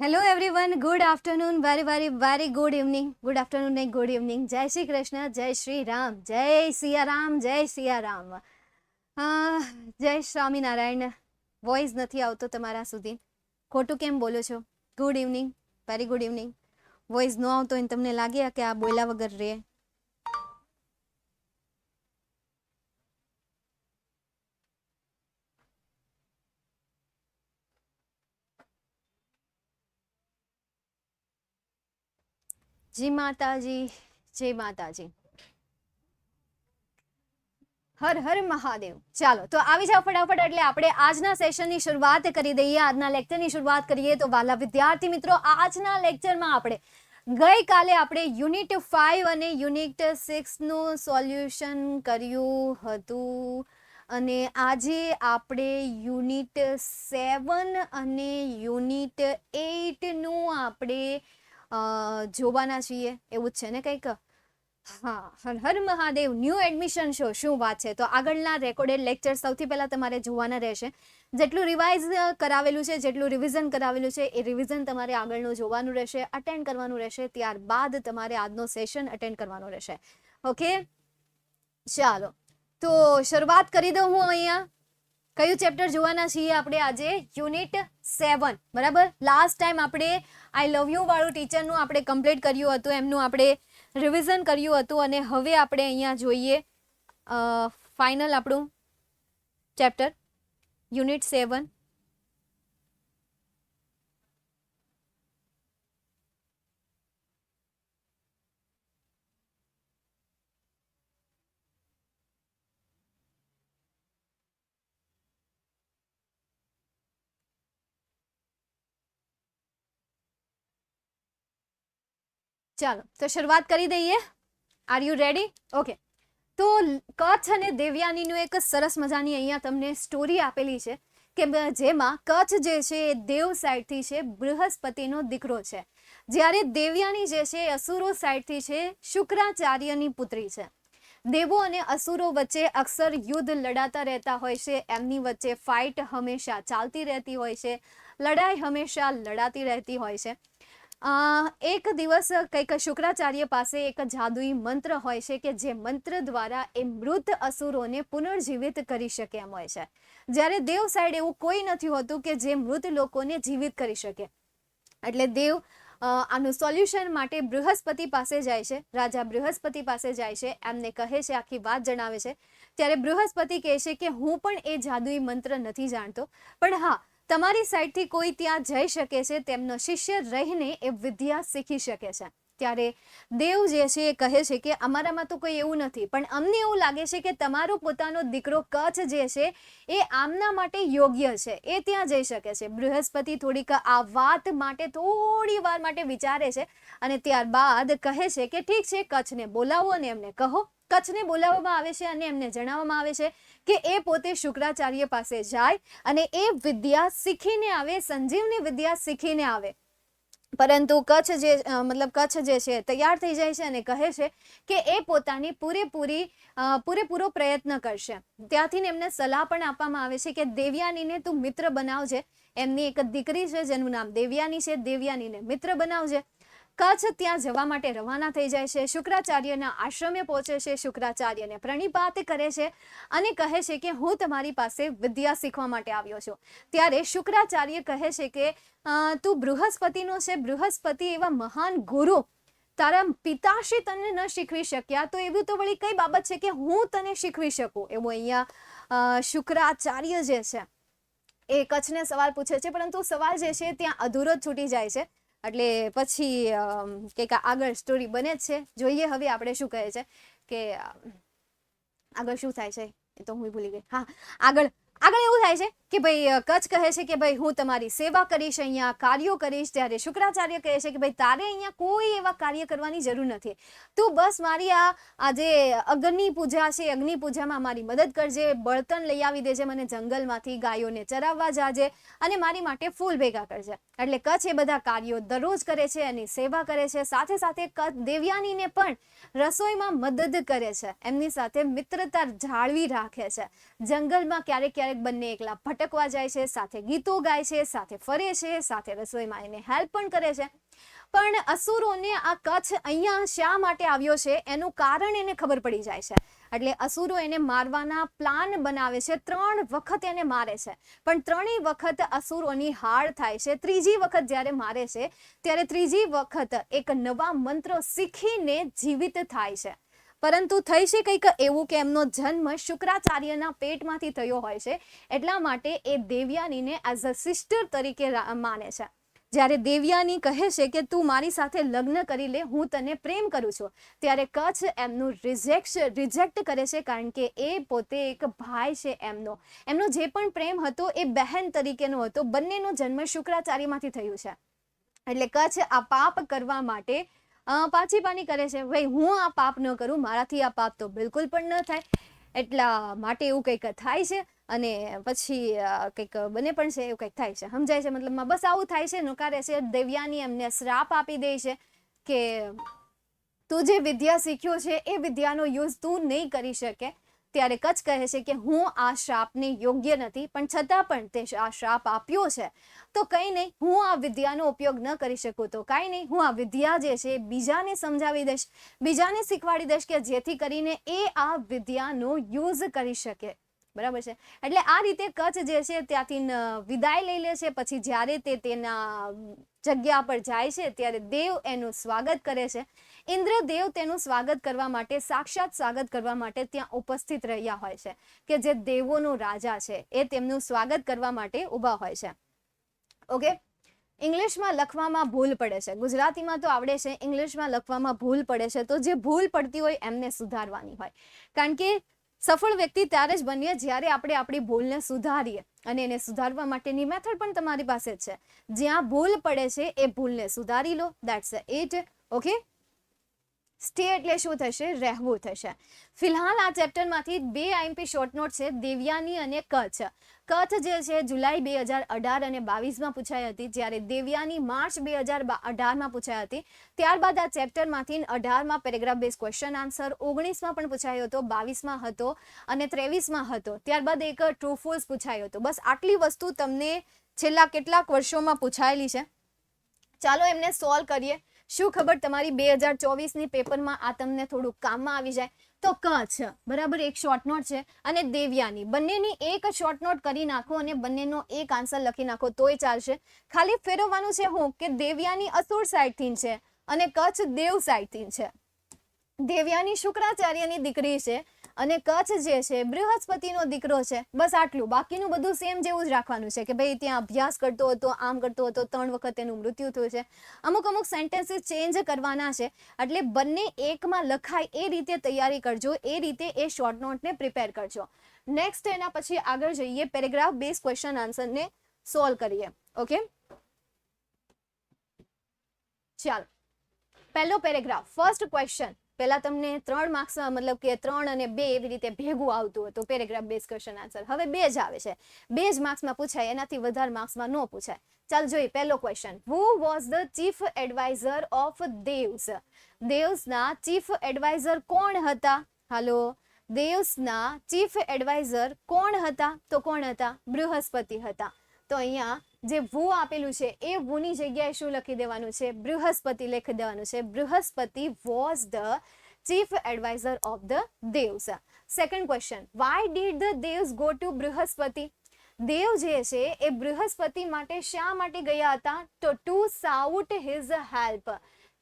Hello everyone, good afternoon, very good evening, good afternoon નહીં, good evening. જય શ્રી કૃષ્ણ, જય શ્રી રામ, જય સિયારામ, જય સિયારામ. જય સ્વામિનારાયણ. વોઇસ નથી આવતો તમારા સુધી, ખોટું કેમ બોલો છો? Good evening, very good evening. Voice ન આવતો હોય તમને લાગે કે આ બોલ્યા વગર રહે? જી માતાજી, જય માતાજી, હર હર મહાદેવ. ચાલો તો આવી જાઓ ફટાફટ, એટલે આપણે આજના સેશનની શરૂઆત કરી દઈએ, આજના લેક્ચરની શરૂઆત કરીએ. તો વાલા વિદ્યાર્થી મિત્રો, આજના લેક્ચરમાં આપણે ગઈકાલે આપણે યુનિટ 5 અને યુનિટ 6 નું સોલ્યુશન કર્યું હતું, અને આજે આપણે યુનિટ 7 અને યુનિટ 8 નું આપણે જોવાના છીએ, એવું જ છે ને કંઈક? હા, Har Har Mahadev. New admission show, શું વાત છે! તો આગળના રેકોર્ડેડ લેક્ચર સૌથી પહેલા તમારે જોવાના રહેશે. જેટલું રિવાઇઝ કરાવેલું છે, જેટલું રિવિઝન કરાવેલું છે, એ રિવિઝન તમારે આગળનું જોવાનું રહેશે, અટેન્ડ કરવાનું રહેશે. ત્યારબાદ તમારે આજનો સેશન અટેન્ડ કરવાનો રહેશે. ઓકે, ચાલો તો શરૂઆત કરી દઉં હું અહીંયા. કયું ચેપ્ટર જોવાના છીએ આપણે આજે? યુનિટ 7, બરાબર. લાસ્ટ ટાઈમ આપણે આઈ લવ યુ વાળું ટીચરનું આપણે કમ્પ્લીટ કર્યું હતું, એમનું આપણે રિવિઝન કર્યું હતું, અને હવે આપણે અહીંયા જોઈએ ફાઇનલ આપણું ચેપ્ટર યુનિટ 7. ચાલો તો શરૂઆત કરી દઈએ. Are you ready? ઓકે. તો કચ્છ અને દેવયાનીનું એક સરસ મજાની અહીંયા તમને સ્ટોરી આપેલી છે, કે જેમાં કચ્છ જે છે એ દેવ સાઈડથી છે, બૃહસ્પતિનો દીકરો છે, જ્યારે દેવયાની જે છે અસુરો સાઈડથી છે, શુક્રાચાર્યની પુત્રી છે. દેવો અને અસુરો વચ્ચે અક્ષર યુદ્ધ લડાતા રહેતા હોય છે, એમની વચ્ચે ફાઇટ હંમેશા ચાલતી રહેતી હોય છે, લડાઈ હંમેશા લડાતી રહેતી હોય છે. એક દિવસ કંઈક શુક્રાચાર્ય પાસે એક જાદુઈ મંત્ર હોય છે, કે જે મંત્ર દ્વારા એ મૃત અસુરોને પુનર્જીવિત કરી શકે એમ હોય છે. જ્યારે દેવ સાઈડ એવું કોઈ નથી હોતું કે જે મૃત લોકોને જીવિત કરી શકે. એટલે દેવ આનું સોલ્યુશન માટે બૃહસ્પતિ પાસે જાય છે, રાજા બૃહસ્પતિ પાસે જાય છે, એમને કહે છે, આખી વાત જણાવે છે. ત્યારે બૃહસ્પતિ કહે છે કે હું પણ એ જાદુઈ મંત્ર નથી જાણતો, પણ હા, તમારી સાઈડથી કોઈ ત્યાં જઈ શકે છે, તેમનો શિષ્ય રહીને એ વિદ્યા શીખી શકે છે. ત્યારે દેવ જે છે એ કહે છે કે અમારામાં તો કોઈ એવું નથી, પણ અમને એવું લાગે છે કે તમારો પોતાનો દીકરો કચ્છ જે છે એ આમના માટે યોગ્ય છે, એ ત્યાં જઈ શકે છે. બૃહસ્પતિ થોડીક આ વાત માટે થોડી વાર માટે વિચારે છે, અને ત્યારબાદ કહે છે કે ઠીક છે, કચ્છને બોલાવો અને એમને કહો. કચ્છને બોલાવવામાં આવે છે અને એમને જણાવવામાં આવે છે કે એ પોતે શુક્રાચાર્ય પાસે જાય અને એ વિદ્યા શીખીને આવે, સંજીવની વિદ્યા શીખીને આવે. પરંતુ કચ્છ જે છે તૈયાર થઈ જાય છે અને કહે છે કે એ પોતાની પૂરેપૂરો પ્રયત્ન કરશે. ત્યાંથી એમને સલાહ પણ આપવામાં આવે છે કે દેવયાનીને તું મિત્ર બનાવજે. એમની એક દીકરી છે જેનું નામ દેવયાની છે, દેવયાનીને મિત્ર બનાવજે. કચ્છ ત્યાં જવા માટે રવાના થઈ જાય છે, શુક્રાચાર્યના આશ્રમે પહોંચે છે, શુક્રાચાર્યને પ્રણિપાત કરે છે અને કહે છે કે હું તમારી પાસે વિદ્યા શીખવા માટે આવ્યો છું. ત્યારે શુક્રાચાર્ય કહે છે કે તું બૃહસ્પતિનો છે, બૃહસ્પતિ એવા મહાન ગુરુ તારા પિતાશ્રી તને ન શીખવી શક્યા, તો એવું તો વળી કઈ બાબત છે કે હું તને શીખવી શકું? એવું અહીંયા શુક્રાચાર્ય જે છે એ કચ્છને સવાલ પૂછે છે, પરંતુ સવાલ જે છે ત્યાં અધૂરો જ છૂટી જાય છે. એટલે પછી કંઈક આગળ સ્ટોરી બને જ છે. જોઈએ હવે આપણે શું કહે છે, કે આગળ શું થાય છે એ તો હું ભૂલી ગઈ. હા, આગળ એવું થાય છે કે ભાઈ કચ્છ કહે છે કે ભાઈ હું તમારી સેવા કરીશ, અહીંયા કાર્યો કરીશ. ત્યારે શુક્રાચાર્ય કહે છે કે ભાઈ તારે અહીંયા કોઈ એવા કાર્ય કરવાની જરૂર નથી, તું બસ મારી આ જે અગ્નિ પૂજા છે, અગ્નિ પૂજામાં મારી મદદ કરજે, બળતણ લઈ આવી દેજે મને જંગલમાંથી, ગાયોને ચરાવવા જાજે અને મારી માટે ફૂલ ભેગા કરજે. એટલે કચ્છ એ બધા કાર્યો દરરોજ કરે છે, એની સેવા કરે છે. સાથે સાથે કચ્છ દેવયાનીને પણ રસોઈમાં મદદ કરે છે, એમની સાથે મિત્રતા જાળવી રાખે છે. જંગલમાં ક્યારેક બંને એકલા ભટકવા જાય છે, સાથે ગીતો ગાય છે, સાથે ફરે છે, સાથે રસોઈમાં એને હેલ્પ પણ કરે છે. પણ અસુરોને આ કચ્છ અહીંયા શા માટે આવ્યો છે એનું કારણ એને ખબર પડી જાય છે. એટલે અસુરો એને મારવાના પ્લાન બનાવે છે. 3 વખત એને મારે છે, પણ 3ય વખત અસુરોની હાર થાય છે. ત્રીજી વખત જ્યારે મારે છે ત્યારે ત્રીજી વખત એક નવા મંત્રો શીખીને જીવિત થાય છે. પરંતુ થઈ છે કંઈક એવું કે એમનો જન્મ શુક્રાચાર્યના પેટમાંથી થયો હોય છે, એટલા માટે એ દેવયાનીને એઝ અ સિસ્ટર તરીકે માને છે. જ્યારે દેવયાની કહે છે કે તું મારી સાથે લગ્ન કરી લે, હું તને પ્રેમ કરું છું, ત્યારે કચ્છ એમનું રિજેક્ટ કરે છે, કારણ કે એ પોતે એક ભાઈ છે. એમનો જે પણ પ્રેમ હતો એ બહેન તરીકેનો હતો. બંનેનો જન્મ શુક્રાચાર્યમાંથી થયું છે. એટલે કચ્છ આ પાપ કરવા માટે પાછી કરે છે. ભાઈ હું આ પાપ ન કરું, મારાથી આ પાપ તો બિલકુલ પણ ન થાય, એટલા માટે એવું કંઈક થાય છે. અને પછી કંઈક બને પણ છે, એવું કંઈક થાય છે, સમજાય છે મતલબમાં. બસ આવું થાય છે. નકારે છે દેવયાની એમને શ્રાપ આપી દે છે કે તું જે વિદ્યા શીખ્યો છે એ વિદ્યાનો યુઝ તું નહીં કરી શકે. ત્યારે કચ્છ કહે છે કે હું આ શ્રાપને યોગ્ય નથી, પણ છતાં પણ તે આ શ્રાપ આપ્યો છે તો કંઈ નહીં, હું આ વિદ્યાનો ઉપયોગ ન કરી શકું તો કાંઈ નહીં, હું આ વિદ્યા જે છે બીજાને સમજાવી દઈશ, બીજાને શીખવાડી દઈશ કે જેથી કરીને એ આ વિદ્યાનો યુઝ કરી શકે. બરાબર છે. એટલે આ રીતે કચ્છ જે છે ત્યાંથી વિદાય લઈ લે છે. પછી જ્યારે તે તેના જગ્યા પર જાય છે ત્યારે દેવ એનું સ્વાગત કરે છે. ઇન્દ્રદેવ તેનું સ્વાગત કરવા માટે, સાક્ષાત સ્વાગત કરવા માટે ત્યાં ઉપસ્થિત રહ્યા હોય છે, કે જે દેવોનો રાજા છે એ તેમનું સ્વાગત કરવા માટે ઊભા હોય છે. ઓકે, ઇંગ્લિશમાં લખવામાં ભૂલ પડે છે, ગુજરાતીમાં તો આવડે છે, ઇંગ્લિશમાં લખવામાં ભૂલ પડે છે. તો જે ભૂલ પડતી હોય એમને સુધારવાની હોય, કારણ કે સફળ વ્યક્તિ ત્યારે જ બનીએ જ્યારે આપણે આપણી ભૂલને સુધારીએ. અને એને સુધારવા માટેની મેથડ પણ તમારી પાસે જ છે. જ્યાં ભૂલ પડે છે એ ભૂલને સુધારી લો, દેટ્સ ઇટ. ઓકે, સ્ટે એટલે શું થશે? રહેવું થશે. ફિલહાલ આ ચેપ્ટરમાંથી 2 આઈએમપી શોર્ટ નોટ છે, દેવયાની અને કચ્છ. કચ્છ જે છે જુલાઈ 2018 અને 22માં પૂછાઈ હતી, જ્યારે દેવયાની માર્ચ 2018માં પૂછાઈ હતી. ત્યારબાદ આ ચેપ્ટરમાંથી 18માં પેરેગ્રાફ બેઝ ક્વેશ્ચન આન્સર, 19માં પણ પૂછાયો હતો, 22માં હતો અને 23માં હતો. ત્યારબાદ એક ટ્રુ ફોલ્સ પૂછાયો હતો. બસ આટલી વસ્તુ તમને છેલ્લા કેટલાક વર્ષોમાં પૂછાયેલી છે. ચાલો એમને સોલ્વ કરીએ. શું ખબર તમારી 2024ની પેપરમાં આ તમને થોડુંક કામમાં આવી જાય. તો કચ્છ બરાબર એક શોર્ટ નોટ છે, અને દેવયાની બંનેની એક શોર્ટ નોટ કરી નાખો અને બંનેનો એક આન્સર લખી નાખો તોય ચાલશે. ખાલી ફેરવવાનું છે હું કે દેવયાની અસુર સાઈડથી છે અને કચ્છ દેવ સાઈડથી છે. દેવયાની શુક્રાચાર્યની દીકરી છે અને કચ્છ જે છે બૃહસ્પતિનો દીકરો છે. બસ આટલું, બાકીનું બધું સેમ જેવું જ રાખવાનું છે કે ભાઈ ત્યાં અભ્યાસ કરતો હતો, આમ કરતો હતો, 3 વખત એનું મૃત્યુ થયું છે. અમુક સેન્ટેન્સીસ ચેન્જ કરવાના છે, એટલે બંને એકમાં લખાય એ રીતે તૈયારી કરજો, એ રીતે એ શોર્ટ નોટને પ્રિપેર કરજો. નેક્સ્ટ એના પછી આગળ જઈએ, પેરેગ્રાફ બેઝ ક્વેશ્ચન આન્સરને સોલ્વ કરીએ. ઓકે, ચાલો પહેલો પેરેગ્રાફ, ફર્સ્ટ ક્વેશ્ચન. પહેલા તમને 3 માર્ક્સ મતલબ કે 3 અને 2 એવી રીતે ભેગું આવતું હતું પેરેગ્રાફ બેઝ ક્વેશ્ચન આન્સર. હવે 2 જ આવે છે. 2 જ માર્ક્સમાં પૂછાય, એનાથી વધારે માર્ક્સમાં ન પૂછાય. ચાલ જોઈએ પહેલો question. Who was the chief adviser of devs? દેવ્સના ચીફ એડવાઇઝર કોણ હતા? હાલો, દેવ્સના ચીફ એડવાઇઝર કોણ હતા? તો કોણ હતા? બૃહસ્પતિ હતા. તો અહીંયા જે વુ આપેલું છે એ વુની જગ્યાએ શું લખી દેવાનું છે? બૃહસ્પતિ લખી દેવાનું છે. Brihaspati was the chief adviser of the devs. Second question, why did the devs go to Brihaspati? દેવ જે છે એ બૃહસ્પતિ માટે શા માટે ગયા હતા? તો ટુ સાઉટ હિઝ હેલ્પ,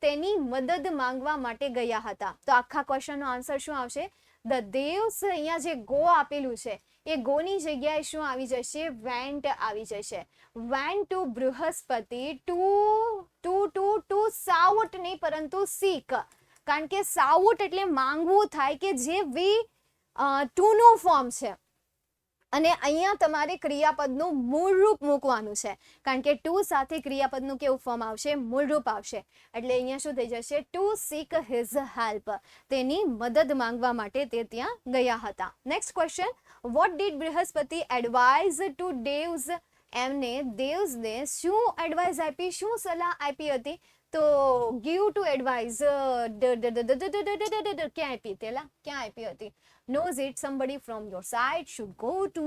તેની મદદ માંગવા માટે ગયા હતા. તો આખા ક્વેશ્ચનનો આન્સર શું આવશે? ધ દેવ્સ, અહીંયા જે ગો આપેલું છે એ ગોની જગ્યાએ શું આવી જશે? વેન્ટ આવી જશે. Went to Brihaspati to sought નહીં પરંતુ સીક, કારણ કે સાઉટ એટલે માંગવું થાય કે જે વી ટુ નું ફોર્મ છે, અને અહીંયા તમારે ક્રિયાપદનું મૂળરૂપ મૂકવાનું છે, કારણ કે ટુ સાથે ક્રિયાપદનું કેવું ફોર્મ આવશે? મૂળરૂપ આવશે. એટલે અહીંયા શું થઈ જશે? ટુ સીક હિઝ હેલ્પ, તેની મદદ માંગવા માટે તે ત્યાં ગયા હતા. Next question, what did Brihaspati advise to Devs? એમને દેવ્સને શું એડવાઇસ આપી, શું સલાહ આપી હતી? તો ગીવ ટુ એડવાઇસ ક્યાં આપી તેલા ક્યાં આપી હતી knows it somebody from your side should go to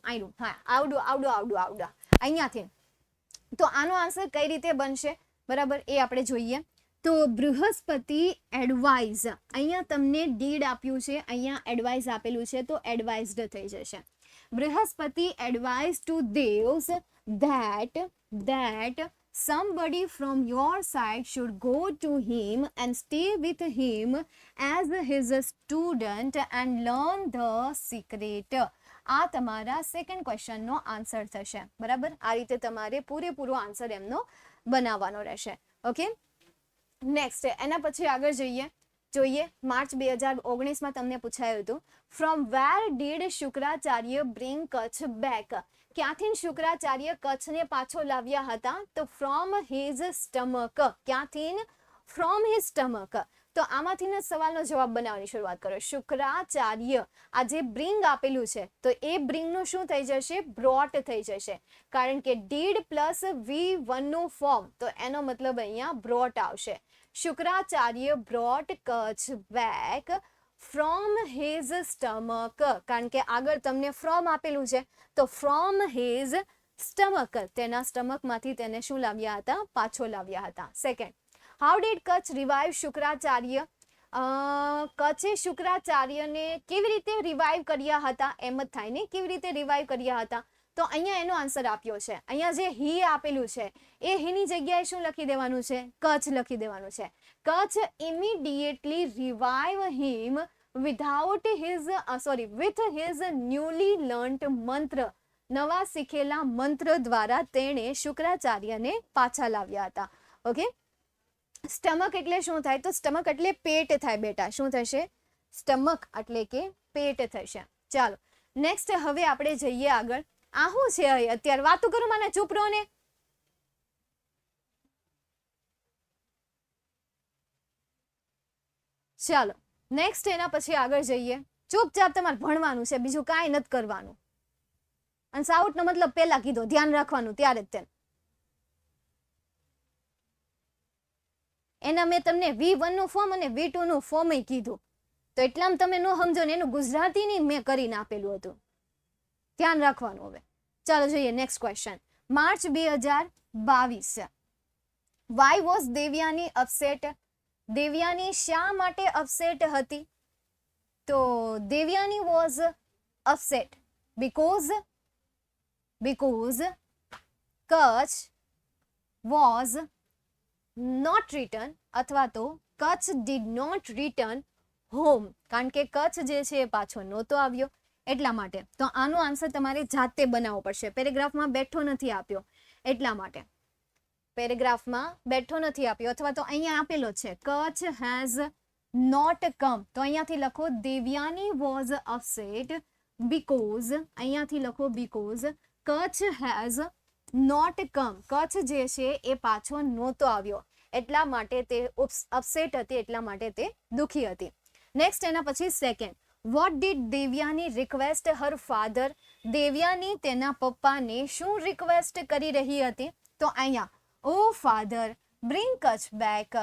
I know હા આવડું અહીંયાથી તો આનો આન્સર કઈ રીતે બનશે બરાબર એ આપણે જોઈએ તો બૃહસ્પતિ એડવાઇઝ અહીંયા તમને ડીડ આપ્યું છે અહીંયા એડવાઇઝ આપેલું છે તો એડવાઇઝડ થઈ જશે Brihaspati advise to Devs that somebody from your side should go to him and stay with him as his student and learn the secret. આ તમારા સેકન્ડ ક્વેશ્ચનનો આન્સર થશે બરાબર આ રીતે તમારે પૂરેપૂરો આન્સર એમનો બનાવવાનો રહેશે ઓકે નેક્સ્ટ એના પછી આગળ જોઈએ માર્ચ 2019માં તમને પૂછાયું હતું from where did Shukracharya bring Kutch back ક્યાંથી શુક્રાચાર્ય કચ્છને પાછો લાવ્યા હતા તો ફ્રોમ હિઝ સ્ટમક ક્યાંથી ફ્રોમ હિઝ સ્ટમક તો આમાંથી સવાલનો જવાબ બનાવવાની શરૂઆત કરો શુક્રાચાર્ય આ જે બ્રિંગ આપેલું છે તો એ બ્રિંગનું શું થઈ જશે બ્રોટ થઈ જશે કારણ કે ડીડ પ્લસ V1 નું ફોર્મ તો એનો મતલબ અહીંયા બ્રોટ આવશે Shukracharya brought Kutch back from his stomach કારણ કે આગળ તમને ફ્રોમ આપેલું છે તો ફ્રોમ હિઝ સ્ટમક તેના સ્ટમકમાંથી તેને શું લાવ્યા હતા પાછો લાવ્યા હતા second how did Kachh revive Shukracharya કચ્છે શુક્રાચાર્યને કેવી રીતે રિવાઇવ કર્યા હતા એમ જ થાય ને કેવી રીતે રિવાઇવ કર્યા હતા તો અહીંયા એનો આન્સર આપ્યો છે અહીંયા જે હી આપેલું છે એ હીની જગ્યાએ શું લખી દેવાનું છે કચ્છ લખી દેવાનું છે Kutch immediately revive him without with his newly learnt મંત્ર નવા શીખેલા મંત્ર દ્વારા તેણે શુક્રાચાર્યને પાછા લાવ્યા હતા ઓકે સ્ટમક એટલે શું થાય તો સ્ટમક એટલે પેટ થાય બેટા શું થશે સ્ટમક એટલે કે પેટ થશે ચાલો નેક્સ્ટ હવે આપણે જઈએ આગળ આ શું છે અત્યારે વાતો કરું મને ચૂપ રહો ને ચાલો નેક્સ્ટ એના પછી આગળ જઈએ ચૂપચાપ તમારે ભણવાનું છે બીજું કાંઈ નથી કરવાનું અને સાઉટનો મતલબ પહેલા કીધો ધ્યાન રાખવાનું ત્યારે જ તેને એના મેં તમને V1 નું ફોર્મ અને V2 નું ફોર્મ કીધું તો એટલામાં તમે ન સમજો ને એનું ગુજરાતીની મેં કરીને આપેલું હતું ધ્યાન રાખવાનું હવે ચાલો જોઈએ next question March 2022 why was Devayani upset Devayani શા માટે અપસેટ હતી તો Devayani was upset because Kacha was not return અથવા તો Kacha did not return home કારણ કે કચ્છ જે છે એ પાછો નહોતો આવ્યો એટલા માટે તો આનો આન્સર તમારે જાતે બનાવવો પડશે પેરેગ્રાફમાં બેઠો નથી આપ્યો એટલા માટે પેરેગ્રાફમાં બેઠો નથી આપ્યો અથવા તો અહીંયા આપેલો છે કચ્છ હેઝ નોટ કમ તો અહીંયાથી લખો દેવયાની વોઝ અપસેટ બીકોઝ અહીંયાથી લખો because Kacha has not come Kacha જે છે એ પાછો નહોતો આવ્યો એટલા માટે તે અપસેટ હતી એટલા માટે તે દુખી હતી નેક્સ્ટ એના પછી second what did Devyani request her father Devyani તેના પપ્પાને શું રિક્વેસ્ટ કરી રહી હતી તો અહીંયા ઓ ફાધર બ્રિંગ કચ્છ બેક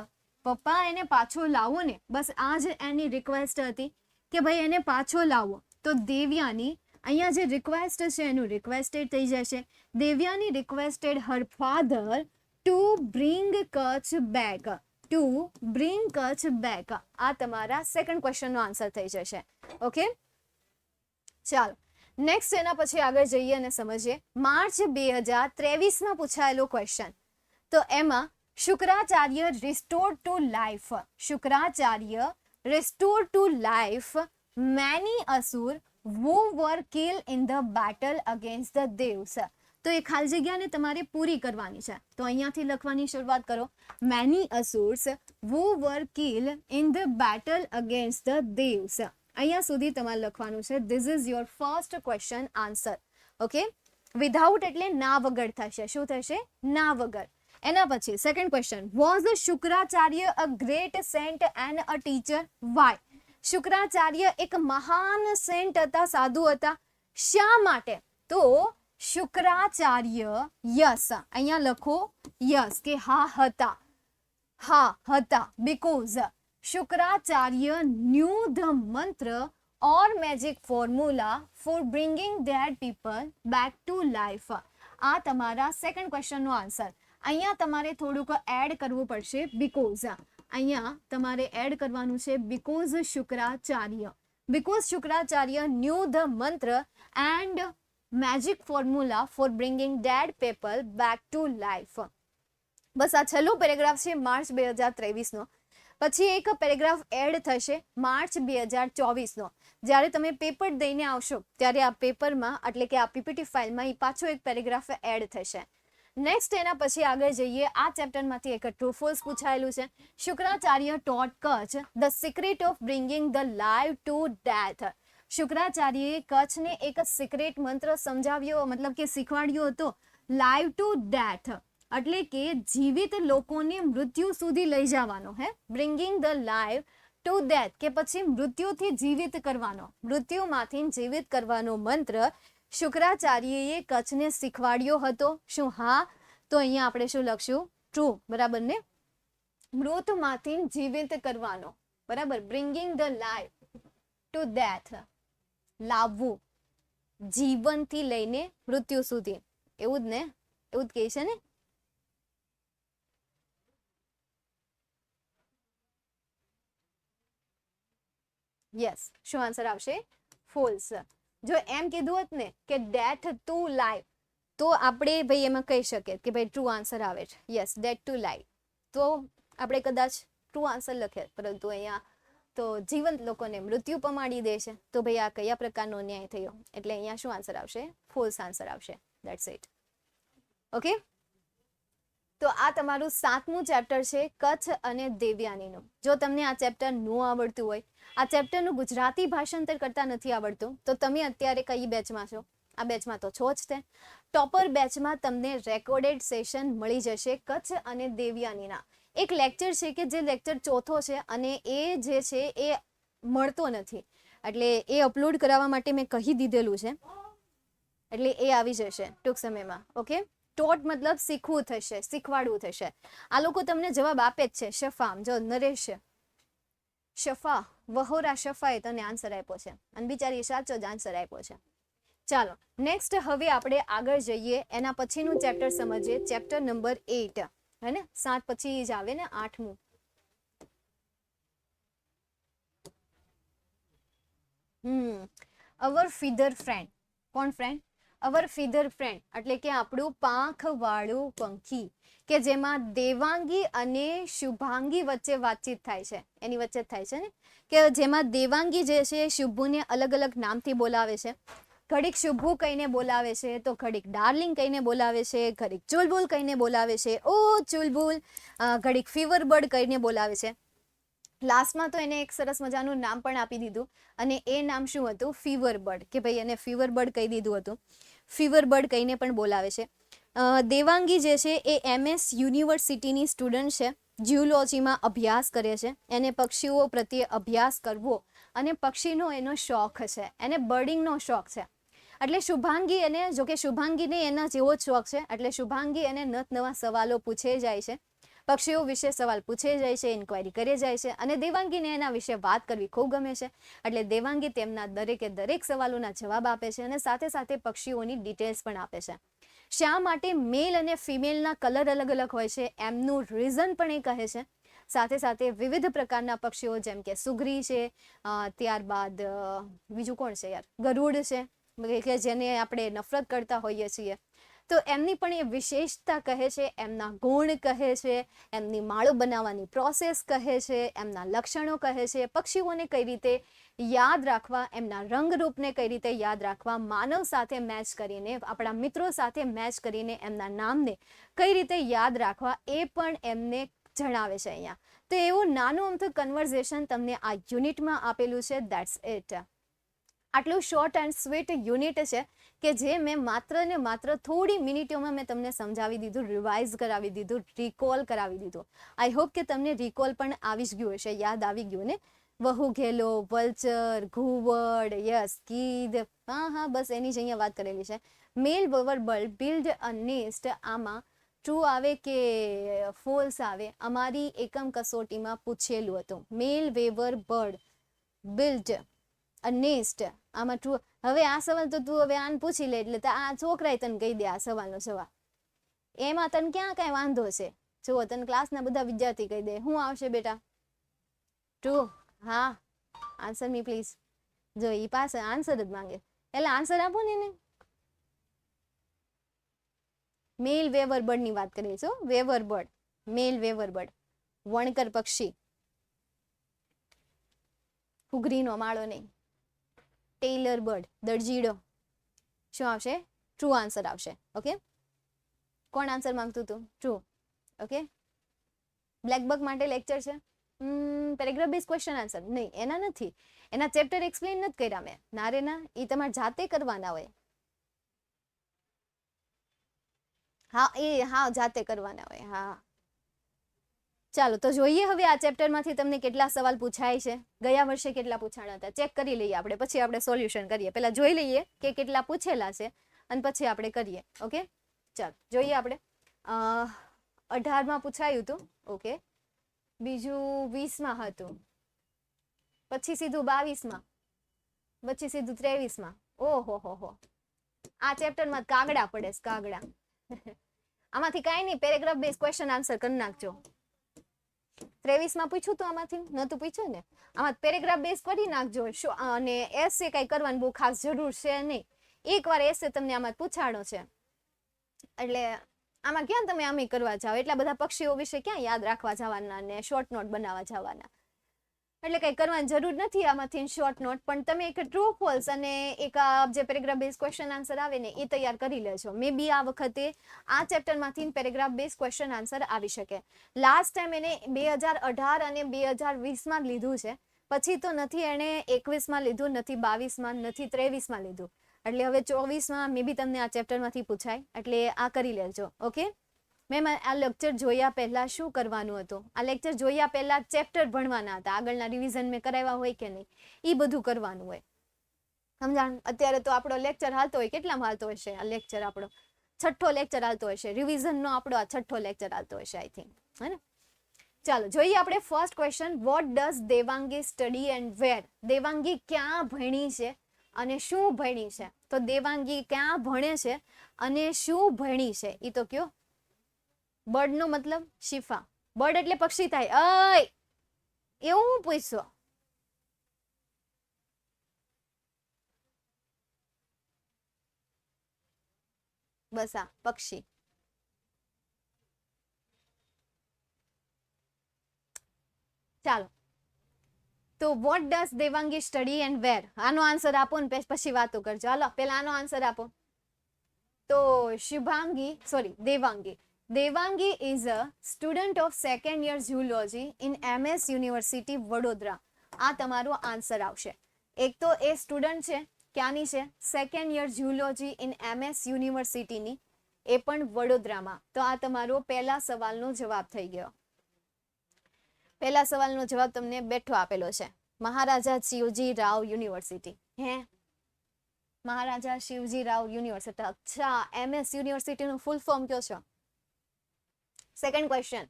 પપ્પા એને પાછો લાવો ને બસ આ જ એની રિક્વેસ્ટ હતી કે ભાઈ એને પાછો લાવો તો દેવયાની અહીંયા જે રિક્વેસ્ટ છે એનું રિક્વેસ્ટેડ થઈ જશે Devyani requested her father to bring Kutch back આ તમારા સેકન્ડ ક્વેશ્ચનનો આન્સર થઈ જશે ઓકે ચાલો નેક્સ્ટ એના પછી આગળ જઈએ અને સમજીએ માર્ચ 2023માં પૂછાયેલો ક્વેશ્ચન તો એમાં Shukracharya restored to life Shukracharya restored to life many asur who were killed in the battle against the Devs તો એ ખાલી જગ્યાને તમારે પૂરી કરવાની છે તો અહીંયાથી લખવાની શરૂઆત કરો many asurs who were killed in the battle against the Devs અહીંયા સુધી તમારે લખવાનું છે this is your first question answer okay without એટલે ના વગર થશે શું થશે ના વગર એના પછી second question was Shukracharya a great saint and a teacher why Shukracharya એક મહાન સેન્ટ હતા સાધુ હતા શા માટે તો શુક્રાચાર્ય યસ અહીંયા લખો યસ કે હા હતા હા હતા, બીકોઝ શુક્રાચાર્ય ન્યૂ ધ મંત્ર or magic formula for bringing dead people back to life. આ તમારા સેકન્ડ ક્વેશ્ચનનો આન્સર. અહીંયા તમારે થોડુંક એડ કરવું પડશે, બીકોઝ અહીંયા તમારે એડ કરવાનું છે because Shukracharya. Because Shukracharya knew the mantra and magic formula for bringing dead people back to life. બસ આ છેલ્લો પેરેગ્રાફ છે માર્ચ 2023નો. પછી એક પેરેગ્રાફ એડ થશે માર્ચ 2024નો. જ્યારે તમે પેપર દઈને આવશો ત્યારે આ પેપરમાં એટલે કે આ પીપીટી ફાઇલમાં પાછો એક પેરેગ્રાફ એડ થશે. નેક્સ્ટ એના પછી આગળ જઈએ. આ ચેપ્ટરમાંથી એક ટ્રુ ફોલ્સ પૂછાયેલું છે. Shukracharya taught Kachh the secret of bringing the live to death. શુક્રાચાર્યએ કચ્છને એક સિક્રેટ મંત્ર સમજાવ્યો, મતલબ કે શીખવાડ્યો હતો, લાઈવ ટુ ડેથ એટલે કે જીવિત લોકોને મૃત્યુ સુધી લઈ જવાનો. Bringing the live to death કે પછી મૃત્યુથી જીવિત કરવાનો, મૃત્યુમાંથી જીવિત કરવાનો મંત્ર શુક્રાચાર્યએ કચ્છને શીખવાડ્યો હતો. શું? હા. તો અહીંયા આપણે શું લખશું? ટ્રુ. બરાબર ને? મૃતમાંથી જીવિત કરવાનો. બરાબર. Bringing the live to death, લાવવું જીવનથી લઈને મૃત્યુ સુધી. એવું જ ને? એવું જ કહે છે ને? યસ. શું આન્સર આવશે? ફોલ્સ. જો એમ કીધું હોત ને કે ડેથ ટુ લાઈફ, તો આપણે ભાઈ એમાં કહી શકીએ કે ભાઈ ટ્રુ આન્સર આવે છે. યસ, ડેથ ટુ લાઈફ, તો આપણે કદાચ ટ્રુ આન્સર લખીએ. પરંતુ અહીંયા તો જીવંત લોકોને મૃત્યુ પમાડી દે છે, તો ભાઈ આ કયા પ્રકારનો ન્યાય થયો? એટલે અહીંયા શું આન્સર આવશે? ફોલ્સ આન્સર આવશે. That's it. ઓકે. તો આ તમારું 7મું ચેપ્ટર છે કચ્છ અને દેવયાનીનું. જો તમને આ ચેપ્ટર ન આવડતું હોય, આ ચેપ્ટરનું ગુજરાતી ભાષાંતર કરતા નથી આવડતું, તો તમે અત્યારે કઈ બેચમાં છો? આ બેચમાં તો છો જ તે. ટોપર બેચમાં તમને રેકોર્ડેડ સેશન મળી જશે કચ્છ અને દેવયાનીના. એક લેક્ચર છે કે જે લેક્ચર ચોથો છે અને એ જે છે એ મળતો નથી, એટલે એ અપલોડ કરાવવા માટે મેં કહી દીધેલું છે, એટલે એ આવી જશે ટૂંક સમયમાં. ઓકે. ટોટ મતલબ શીખવું થશે, શીખવાડવું થશે. આ લોકો તમને જવાબ આપે જ છે. શફા, જો નરેશ શફા, વહોરા શફાએ તને આન્સર આપ્યો છે અને બિચારી સાચો જ આન્સર આપ્યો છે. ચાલો નેક્સ્ટ હવે આપણે આગળ જઈએ. એના પછીનું ચેપ્ટર સમજીએ, ચેપ્ટર નંબર 8. હે ને? 7 પછી જ આવે ને 8મું. અવર ફીધર ફ્રેન્ડ. કોણ ફ્રેન્ડ? અવર ફીધર ફ્રેન્ડ એટલે કે આપણું પાંખવાળું પંખી, કે જેમાં દેવાંગી અને શુભાંગી વચ્ચે વાતચીત થાય છે. એની વચ્ચે થાય છે ને, કે જેમાં દેવાંગી જે છે શુભુને અલગ અલગ નામથી બોલાવે છે. ઘડીક શુભુ કહીને બોલાવે છે, તો ઘડીક ડાર્લિંગ કહીને બોલાવે છે, ઘડીક ચુલબુલ કહીને બોલાવે છે, ઓ ચુલબુલ, ઘડીક ફીવર બર્ડ કહીને બોલાવે છે. લાસ્ટમાં તો એને એક સરસ મજાનું નામ પણ આપી દીધું, અને એ નામ શું હતું? ફીવર બર્ડ, કે ભાઈ એને ફીવર બર્ડ કહી દીધું હતું. ફીવર બર્ડ કહીને પણ બોલાવે છે. દેવાંગી જે છે એ MS યુનિવર્સિટીની સ્ટુડન્ટ છે, જીઓલોજીમાં અભ્યાસ કરે છે. એને પક્ષીઓ પ્રત્યે અભ્યાસ કરવો અને પક્ષીનો એનો શોખ છે, એને બર્ડિંગનો શોખ છે. એટલે શુભાંગી એને, જોકે શુભાંગીને એના જેવો જ શોખ છે, એટલે શુભાંગી એને નત નવા સવાલો પૂછે જાય છે, પક્ષીઓ વિશે સવાલ પૂછે જાય છે, ઇન્ક્વાયરી કરે જાય છે, અને દેવાંગીને એના વિશે વાત કરવી ખૂબ ગમે છે. એટલે દેવાંગી તેમના દરેકે દરેક સવાલોના જવાબ આપે છે અને સાથે સાથે પક્ષીઓની ડિટેલ્સ પણ આપે છે. શા માટે મેલ અને ફિમેલના કલર અલગ અલગ હોય છે એમનું રીઝન પણ એ કહે છે. સાથે સાથે વિવિધ પ્રકારના પક્ષીઓ જેમ કે સુગરી છે, ત્યારબાદ બીજું કોણ છે યાર? ગરુડ છે, કે જેને આપણે નફરત કરતા હોઈએ છીએ, તો એમની પણ એ વિશેષતા કહે છે, એમના ગુણ કહે છે, એમની માળો બનાવવાની પ્રોસેસ કહે છે, એમના લક્ષણો કહે છે, પક્ષીઓને કઈ રીતે યાદ રાખવા, એમના રંગરૂપને કઈ રીતે યાદ રાખવા, માનવ સાથે મેચ કરીને, આપણા મિત્રો સાથે મેચ કરીને એમના નામને કઈ રીતે યાદ રાખવા, એ પણ એમને જણાવે છે અહીંયા. તો એવું નાનું અમથું કન્વર્ઝેશન તમને આ યુનિટમાં આપેલું છે. That's it. આટલું શોર્ટ એન્ડ સ્વીટ યુનિટ છે કે જે મેં માત્ર ને માત્ર થોડી મિનિટોમાં મેં તમને સમજાવી દીધું, રિવાઇઝ કરાવી દીધું, રિકોલ કરાવી દીધું. આઈ હોપ કે તમને રિકોલ પણ આવી જ ગયું હશે, યાદ આવી ગયું ને? વહુ ઘેલો, વલ્ચર, ઘુવડ, યસ, કીધ, હા બસ એની જ અહીંયા વાત કરેલી છે. મેલ વવર બર્ડ બિલ્ડ અ નેસ્ટ. આમાં ટ્રુ આવે કે ફોલ્સ આવે? અમારી એકમ કસોટીમાં પૂછેલું હતું. મેલ વેવર બર્ડ બિલ્ટ અ નેસ્ટ. આમાં ટ્રુ. હવે આ સવાલ તો તું હવે આને પૂછી લે એટલે આ છોકરાએ તને કહી દે આ સવાલનો જવાબ. એમાં તને ક્યાં કાંઈ વાંધો છે? જો તને ક્લાસના બધા વિદ્યાર્થી કહી દે. શું આવશે બેટા? ટ્રુ. હા, આન્સર મી પ્લીઝ. જો ઈ પાસે આન્સર જ માંગે એટલે આન્સર આપો ને એને. મેલ વેવર બર્ડ ની વાત કરીએ છો. Weaver bird, male weaver bird, વણકર પક્ષી, ઘૂઘરીનો માળો નહીં. ટેલર બર્ડ, દરજીડો. શું આવશે? ટ્રુ આન્સર આવશે. ઓકે, કોણ આન્સર માંગતું હતું? ટ્રુ. ઓકે, બ્લેકબક માટે લેક્ચર છે. પેરેગ્રાફ બેઝ ક્વેશ્ચન આન્સર નહીં, એના નથી. એના ચેપ્ટર એક્સપ્લેન નથી કર્યા મેં. ના રે ના, એ તમારે જાતે કરવાના હોય. હા, એ હા જાતે કરવાના હોય. હા, ચાલો તો જોઈએ હવે આ ચેપ્ટરમાંથી તમને કેટલા સવાલ પૂછાય છે. ગયા વર્ષે કેટલા પૂછાણા હતા ચેક કરી લઈએ આપણે, પછી આપણે સોલ્યુશન કરીએ. પહેલા જોઈ લઈએ કે કેટલા પૂછેલા છે અને પછી આપણે કરીએ. ઓકે, ચાલો જોઈએ આપણે. 18માં પૂછાયું હતું. ઓકે, બીજું 20માં હતું, પછી સીધું 22માં, પછી સીધું 23માં. ઓહો હો હો, આ ચેપ્ટરમાં કાગડા પડે છે, કાગડા. આમાંથી કાંઈ નહીં, પેરેગ્રાફ બેઝ ક્વેશ્ચન આન્સર કરી નાખજો. 23માં પૂછ્યું તો આમાંથી નતું પૂછ્યું ને. આમાં પેરેગ્રાફ બેઝ કરી નાખજો. અને એસે કઈ કરવાની બહુ ખાસ જરૂર છે નહીં. એકવાર એસે તમને આમાં પૂછાડો છે એટલે આમાં ક્યાં તમે આમ કરવા જાઓ? એટલા બધા પક્ષીઓ વિશે ક્યાં યાદ રાખવા જવાના ને શોર્ટ નોટ બનાવવા જવાના? એટલે કઈ કરવાની જરૂર નથી આમાંથી શોર્ટ નોટ. પણ તમે એક ટ્રુ ફોલ્સ અને એક જે પેરેગ્રાફ બેઝ ક્વેશ્ચન આન્સર આવે ને એ તૈયાર કરી લેજો. મે બી આ વખતે આ ચેપ્ટરમાંથી પેરેગ્રાફ બેઝ ક્વેશ્ચન આન્સર આવી શકે. લાસ્ટ ટાઈમ એને 2018 અને 2020માં લીધું છે, પછી તો નથી એને 21માં લીધું, નથી 22માં, નથી 23માં લીધું. એટલે હવે 24માં મે બી તમને આ ચેપ્ટરમાંથી પૂછાય, એટલે આ કરી લેજો. ઓકે મેમ, આ લેક્ચર જોયા પહેલા શું કરવાનું હતું? આ લેક્ચર જોયા પહેલા ચેપ્ટર ભણવાના હતા. આગળના રિવિઝન મેં કરાવ્યા હોય કે નહીં એ બધું કરવાનું હોય. સમજાણ? અત્યારે તો આપણો લેક્ચર હાલતો હોય, કેટલામાં હાલતો હશે આ લેક્ચર? આપણો 6થો લેક્ચર હાલતો હશે. રિવિઝનનો આપણો આ 6થો લેક્ચર હાલતો હશે આઈ થિંક, હે ને? ચાલો જોઈએ આપણે first question. What does Devangi study and where? Devangi ક્યાં ભણી છે અને શું ભણી છે? તો દેવાંગી ક્યાં ભણે છે અને શું ભણી છે એ તો કયો. બર્ડ નો મતલબ શિફા. બર્ડ એટલે પક્ષી થાય. અય એવું પૂછશો? બસ આ પક્ષી. ચાલો તો what does Devangi study and where? આનો આન્સર આપો ને પછી વાતો કરજો. હાલો પેલા આનો આન્સર આપો. તો Shubhangi, sorry Devangi. Devangi is a student of second year zoology in MS University Vadodara. આ તમારો આન્સર આવશે. એક તો એ સ્ટુડન્ટ છે, ક્યાંની છે? Second year zoology in MS યુનિવર્સિટીની, એ પણ વડોદરામાં. તો આ તમારો પહેલા સવાલનો જવાબ થઈ ગયો. પહેલા સવાલનો જવાબ તમને બેઠો આપેલો છે. Maharaja Shivaji Rao university. Hey, Maharaja Shivaji Rao university. અચ્છા, MS યુનિવર્સિટીનું ફૂલ ફોર્મ કયો છો? Second question.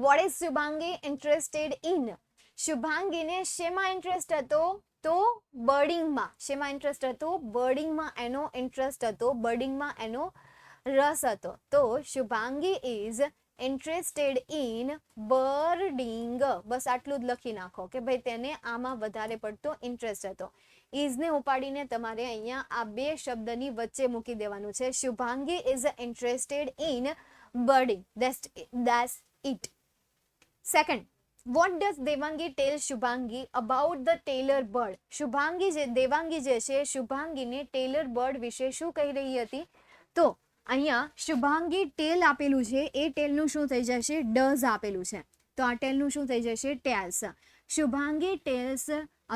What is Shubhangi interested in? શુભાંગીને શેમાં ઇન્ટરેસ્ટ હતો? તો બર્ડિંગમાં. શેમાં ઇન્ટરેસ્ટ હતો? બર્ડિંગમાં એનો ઇન્ટરેસ્ટ હતો, બર્ડિંગમાં એનો રસ હતો. તો Shubhangi is interested in birding. બસ આટલું જ લખી નાખો કે ભાઈ તેને આમાં વધારે પડતો ઇન્ટરેસ્ટ હતો. ઇઝને ઉપાડીને તમારે અહીંયા આ બે શબ્દની વચ્ચે મૂકી દેવાનું છે. Shubhangi is interested in birding. That's it. Second, what does Devangi tell Shubhangi about the tailor bird? Shubhangi જે દેવાંગી જે છે શુભાંગીને ટેલર બર્ડ વિશે શું કહી રહી હતી? તો અહીંયા શુભાંગી ટેલ આપેલું છે, એ ટેલનું શું થઈ જશે? ડઝ આપેલું છે, તો આ ટેલનું શું થઈ જશે? Tales. Shubhangi tales,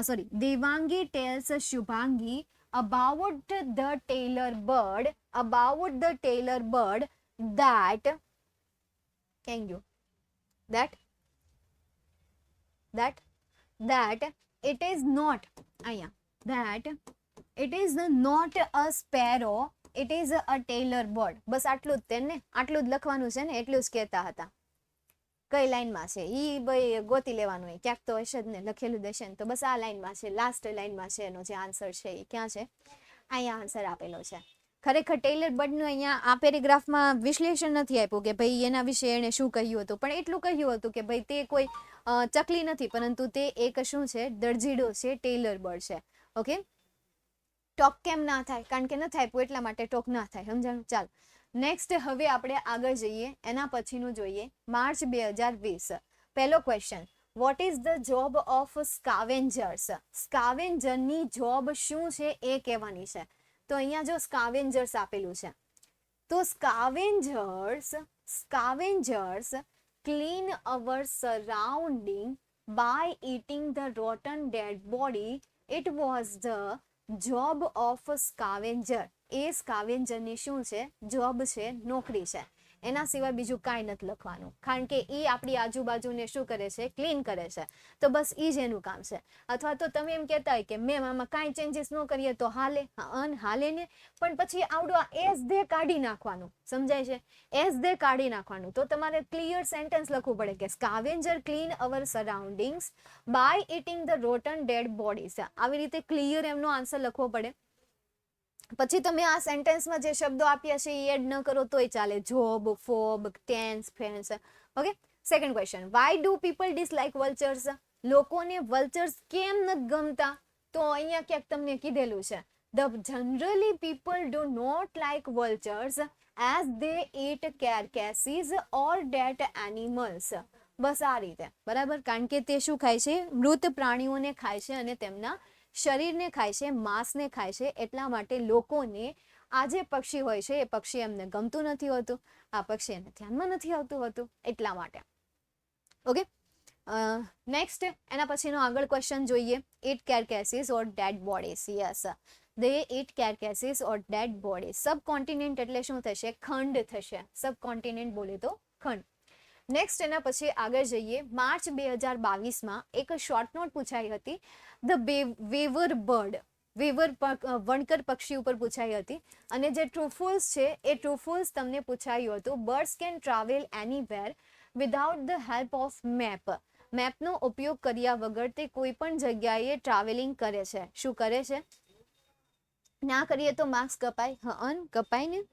sorry, Devangi tales Shubhangi about the tailor bird, about the tailor bird that, can you, that it is not, that it is not a sparrow it is a tailor bird. બસ આટલું જ તેને આટલું જ લખવાનું છે ને, એટલું જ કહેતા હતા. કઈ લાઈનમાં છે ઈ ભાઈ ગોતી લેવાનું હોય, ક્યાંક તો હશે જ ને, લખેલું દેશે ને. તો બસ આ લાઈનમાં છે, લાસ્ટ લાઈનમાં છે એનો જે આન્સર છે એ ક્યાં છે, અહીંયા આન્સર આપેલો છે. ખરેખર ટેલર બર્ડનું અહીંયા આ પેરેગ્રાફમાં વિશ્લેષણ નથી આપ્યું કે ભાઈ એના વિશે એણે શું કહ્યું હતું, પણ એટલું કહ્યું હતું કે ભાઈ તે કોઈ ચકલી નથી, પરંતુ તે એક શું છે, દરજીડો છે, ટેલર બર્ડ છે. ઓકે, ટોક કેમ ના થાય, કારણ કે નથી આપ્યું એટલા માટે ટોક ના થાય, સમજાણું? ચાલ નેક્સ્ટ હવે આપણે આગળ જઈએ, એના પછીનું જોઈએ. માર્ચ 2020, પહેલો question, what is the job of scavengers? સ્કાવેન્જરની જોબ શું છે એ કહેવાની છે. તો અહીંયા જો સ્કાવેન્જર્સ આપેલું છે, તો scavengers clean our surrounding by eating the rotten dead body. It was the job of scavenger. એ સ્કાવેન્જરની શું છે, જોબ છે, નોકરી છે. એના સિવાય બીજું કાંઈ નથી લખવાનું, કારણ કે એ આપણી આજુબાજુને શું કરે છે, ક્લીન કરે છે. તો બસ એ જ એનું કામ છે. અથવા તો તમે એમ કહેતા હોય કે મેમ આમાં કાંઈ ચેન્જીસ ન કરીએ તો હાલે, હાલે ને, પણ પછી આવડું એઝ ધે કાઢી નાખવાનું, સમજાય છે? એઝ ધે કાઢી નાખવાનું. તો તમારે ક્લિયર સેન્ટેન્સ લખવું પડે કે scavenger clean our surroundings by eating the rotten dead bodies. આવી રીતે ક્લિયર એમનો આન્સર લખવો પડે. પછી તમે આ સેન્ટેન્સમાં જે શબ્દો આપ્યા છે એ એડ ન કરો તોય ચાલે, job, fob, tense, fence. Okay, second question, why do people dislike vultures? લોકોને વલ્ચર્સ કેમ નથી ગમતા? તો અહીંયા ક્યાંક તમને કીધેલું છે, the generally people do not like vultures as they eat carcasses or dead animals. બસ આ રીતે, બરાબર? કારણ કે તે શું ખાય છે, મૃત પ્રાણીઓને ખાય છે અને તેમના શરીરને ખાય છે, માંસને ખાય છે. એટલા માટે લોકોને આ જે પક્ષી હોય છે એ પક્ષી એમને ગમતું નથી હોતું, આ પક્ષી એને ધ્યાનમાં નથી આવતું હોતું, એટલા માટે. ઓકે, નેક્સ્ટ એના પછીનો આગળ ક્વેશ્ચન જોઈએ. Eat carcasses or dead bodies. Yes, they eat carcasses or dead bodies. Subcontinent એટલે શું થશે, ખંડ થશે. સબકોન્ટિનેન્ટ બોલે તો ખંડ. નેક્સ્ટ એના પછી આગળ જઈએ. માર્ચ 2022માં એક શોર્ટ નોટ પૂછાઈ હતી, ધ વેવર બર્ડ. વેવર વણકર પક્ષી ઉપર પૂછાઈ હતી. અને જે ટ્રુફુલ્સ છે એ ટ્રુફુલ્સ તમને પૂછાયું હતું. Birds can travel anywhere without the help of map. મેપનો ઉપયોગ કર્યા વગર તે કોઈ પણ જગ્યાએ ટ્રાવેલિંગ કરે છે. શું કરે છે? ના કરીએ તો માર્ક્સ કપાય. કપાય ને,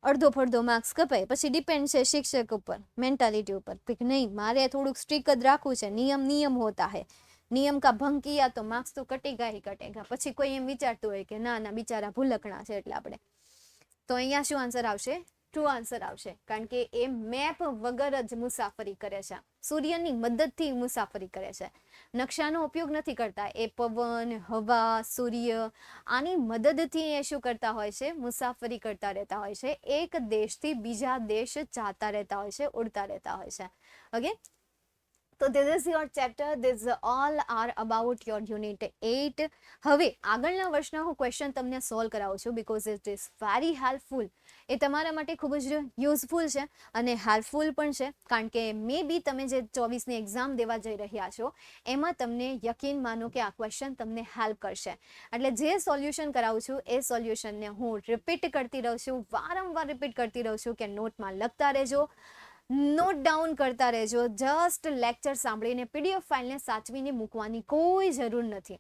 અડધો ફડધો માર્ક્સ કપાય. પછી ડિપેન્ડ છે શિક્ષક ઉપર, મેન્ટાલિટી ઉપર, કે નહીં મારે થોડુંક સ્ટ્રિક જ રાખવું છે. નિયમ હોતા હે, નિયમ કા ભંગ કિયા તો માર્ક્સ તો કટેગા હી કટેગા. પછી કોઈ એમ વિચારતું હોય કે ના બિચારા ભૂલકણા છે એટલે આપણે, તો અહીંયા શું આન્સર આવશે? ટ્રુ આન્સર આવશે, કારણ કે એ મેપ વગર જ મુસાફરી કરે છે, સૂર્યની મદદથી મુસાફરી કરે છે. નકશાનો ઉપયોગ નથી કરતા. એ પવન, હવા, સૂર્ય આની મદદથી એ શું કરતા હોય છે? મુસાફરી કરતા રહેતા હોય છે. એક દેશથી બીજા દેશ જતા રહેતા હોય છે, ઉડતા રહેતા હોય છે. ઓકે, તો this is your chapter. This all are about your unit 8. હવે આગળના વર્ષના હું ક્વેશ્ચન તમને સોલ્વ કરાવું છું, because it is very helpful. એ તમારા માટે ખૂબ જ યુઝફુલ છે અને હેલ્પફુલ પણ છે, કારણ કે મે બી તમે જે 24ની એક્ઝામ દેવા જઈ રહ્યા છો એમાં તમને યકીન માનો કે આ ક્વેશ્ચન તમને હેલ્પ કરશે. એટલે જે સોલ્યુશન કરાવું છું એ સોલ્યુશનને હું રિપીટ કરતી રહું છું, વારંવાર રિપીટ કરતી રહું છું કે નોટમાં લખતા રહેજો, નોટ ડાઉન કરતા રહેજો. જસ્ટ લેક્ચર સાંભળીને પીડીએફ ફાઇલને સાચવીને મૂકવાની કોઈ જરૂર નથી.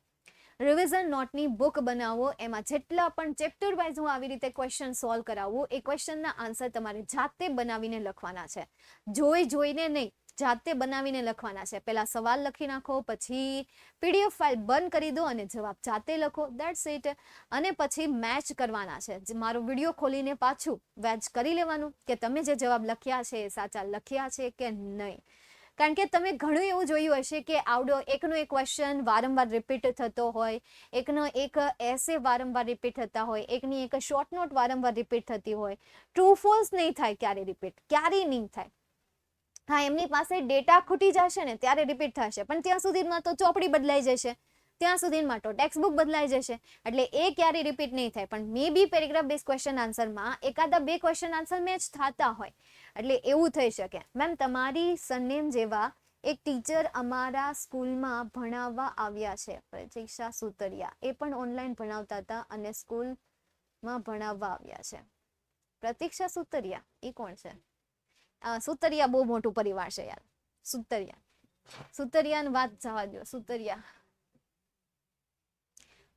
રિવિઝન નોટની બુક બનાવો, એમાં જેટલા પણ ચેપ્ટર વાઇઝ હું આવી રીતે ક્વેશ્ચન સોલ્વ કરાવું, એ ક્વેશ્ચનના આન્સર તમારે જાતે બનાવીને લખવાના છે. જોઈને નહીં, જાતે બનાવીને લખવાના છે. પહેલા સવાલ લખી નાખો, પછી પીડીએફ ફાઇલ બંધ કરી દો અને જવાબ જાતે લખો. That's it. અને પછી મેચ કરવાના છે. મારો વિડીયો ખોલીને પાછું વેચ કરી લેવાનું કે તમે જે જવાબ લખ્યા છે એ સાચા લખ્યા છે કે નહીં. કારણ કે તમે ઘણું એવું જોયું હશે કે આવડો એકનો એક ક્વેશ્ચન વારંવાર રિપીટ થતો હોય, એકનો એક એસે વારંવાર રિપીટ થતા હોય, એકની એક શોર્ટ નોટ વારંવાર રિપીટ થતી હોય. ટ્રુ ફોલ્સ નહીં થાય ક્યારે રિપીટ, ક્યારેય નહીં થાય. હા, એમની પાસે ડેટા ખૂટી જશે ને ત્યારે રિપીટ થશે, પણ ત્યાં સુધીમાં તો ચોપડી બદલાઈ જશે, ત્યાં સુધીમાં તો ટેક્સ્ટ બુક બદલાઈ જશે, એટલે એ ક્યારે રિપીટ નહીં થાય. પણ મે બી પેરેગ્રાફ બેઝ ક્વેશ્ચન આન્સરમાં એકાદા બે ક્વેશ્ચન આન્સર મેચ થતા હોય, એટલે એવું થઈ શકે. મેમ તમારી સરનેમ જેવા એક ટીચર અમારા સ્કૂલમાં ભણાવવા આવ્યા છે, પ્રતીક્ષા સુતરિયા. એ પણ ઓનલાઈન ભણાવતા હતા અને સ્કૂલ માં ભણાવવા આવ્યા છે. પ્રતીક્ષા સુતરિયા એ કોણ છે? સુતરિયા બહુ મોટું પરિવાર છે યાર. સુતરિયાની વાત જવા દો.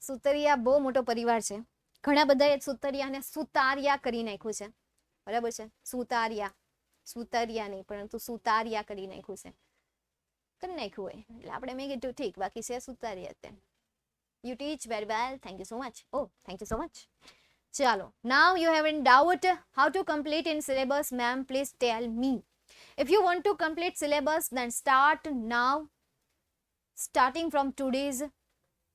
સુતરિયા બહુ મોટો પરિવાર છે. ઘણા બધાએ સુતરિયાને સુતારિયા કરી નાખ્યું છે, બરાબર છે. સુતરિયા નહીં, પરંતુ સુતારિયા કરી નાખ્યું છે. કરી નાખ્યું હોય એટલે આપણે મેં કીધું ઠીક, બાકી છે સુતારિયા. તે you teach very well, thank you so much. Thank you so much. ચાલો, now you have in doubt how to complete in syllabus, ma'am, please tell me. If you want to complete syllabus, then start now, starting from today's.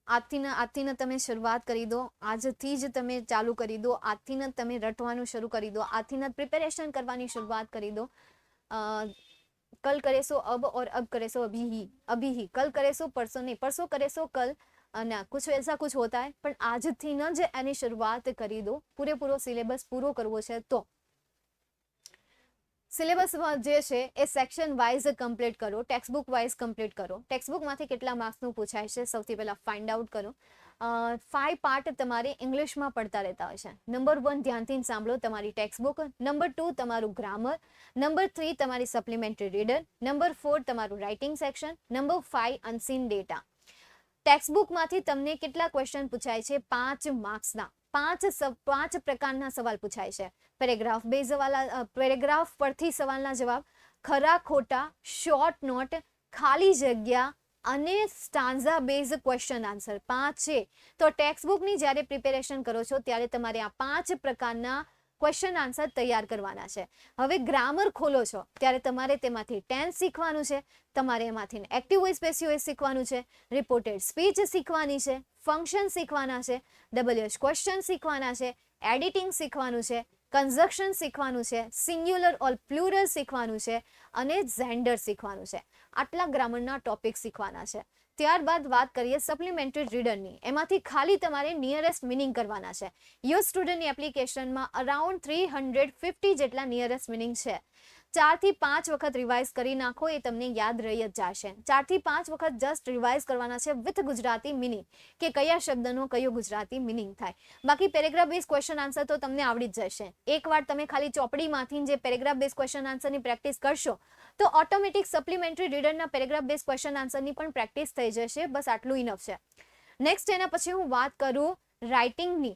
આજથી તમે શરૂઆત કરી દો, આજથી જ તમે ચાલુ કરી દો, આજથી જ તમે રટવાનું શરૂ કરી દો, આજથી જ પ્રિપેરેશન કરવાની શરૂઆત કરી દો. कल करे सो अब और अब करे सो अभी ही, कल करे सो परसों नहीं, परसों करे सो कल, ना कुछ ऐसा कुछ होता है. પણ આજથી જ એની શરૂઆત કરી દો. પૂરેપૂરો સિલેબસ પૂરો કરવો છે તો સિલેબસમાં જે છે એ સેક્શન વાઇઝ કમ્પ્લીટ કરો, ટેક્સ્ટબુક વાઇઝ કમ્પ્લીટ કરો. ટેક્સ્ટબુકમાંથી કેટલા માર્ક્સનું પૂછાય છે સૌથી પહેલાં ફાઇન્ડ આઉટ કરો. 5 પાર્ટ તમારે ઇંગ્લિશમાં પડતા રહેતા હોય છે. નંબર 1 ધ્યાનથી સાંભળો, તમારી ટેક્સ્ટબુક. નંબર 2 તમારું ગ્રામર. નંબર 3 તમારી સપ્લિમેન્ટરી રીડર. નંબર 4 તમારું writing section. Number 5 unseen data. ટેક્સ્ટબુકમાંથી તમને કેટલા ક્વેશ્ચન પૂછાય છે? 5 માર્ક્સના. 5 પ્રકારના સવાલ પૂછાય છે. પેરેગ્રાફ બેઝ વાળા, પેરેગ્રાફ પરથી સવાલના જવાબ, ખરા ખોટા, શોર્ટ નોટ, ખાલી જગ્યા અને સ્ટાન્ઝા બેઝ ક્વેશ્ચન આન્સર. 5 છે. તો ટેક્સ્ટબુકની જ્યારે પ્રિપેરેશન કરો છો ત્યારે તમારે આ 5 પ્રકારના ક્વેશ્ચન આન્સર તૈયાર કરવાના છે. હવે ગ્રામર ખોલો છો ત્યારે તમારે તેમાંથી ટેન્સ શીખવાનું છે, તમારે એમાંથી એક્ટિવ વોઇસ પેસિવ વોઇસ શીખવાનું છે, રિપોર્ટેડ સ્પીચ શીખવાની છે, ફંક્શન શીખવાના છે, WH ક્વેશ્ચન શીખવાના છે, એડિટિંગ શીખવાનું છે, કન્જક્શન શીખવાનું છે, સિંગ્યુલર ઓર પ્લુરલ શીખવાનું છે અને જેન્ડર શીખવાનું છે. આટલા ગ્રામરના ટોપિક શીખવાના છે. ત્યારબાદ વાત કરીએ સપ્લિમેન્ટરી રીડરની. એમાંથી ખાલી તમારે નિયરેસ્ટ મિનિંગ કરવાના છે. યોર સ્ટુડન્ટની એપ્લિકેશનમાં અરાઉન્ડ 350 જેટલા નિયરેસ્ટ મિનિંગ છે. 4 થી 5 વખત રિવાઇઝ કરી નાખો, એ તમને યાદ રહી જ જશે. 4 થી 5 વખત જસ્ટ રિવાઇઝ કરવાના છે વિથ ગુજરાતી મિનિંગ, કે કયા શબ્દનો કયો ગુજરાતી મિનિંગ થાય. બાકી પેરેગ્રાફ બેઝ ક્વેશ્ચન આન્સર તો તમને આવડી જ જશે. એકવાર તમે ખાલી ચોપડીમાંથી જે પેરેગ્રાફ બેઝ ક્વેશ્ચન આન્સરની પ્રેક્ટિસ કરશો તો ઓટોમેટિક સપ્લિમેન્ટરી રીડરના પેરેગ્રાફ બેઝ ક્વેશ્ચન આન્સરની પણ પ્રેક્ટિસ થઈ જશે. બસ આટલું ઇનફ છે. નેક્સ્ટ એના પછી હું વાત કરું રાઇટિંગની.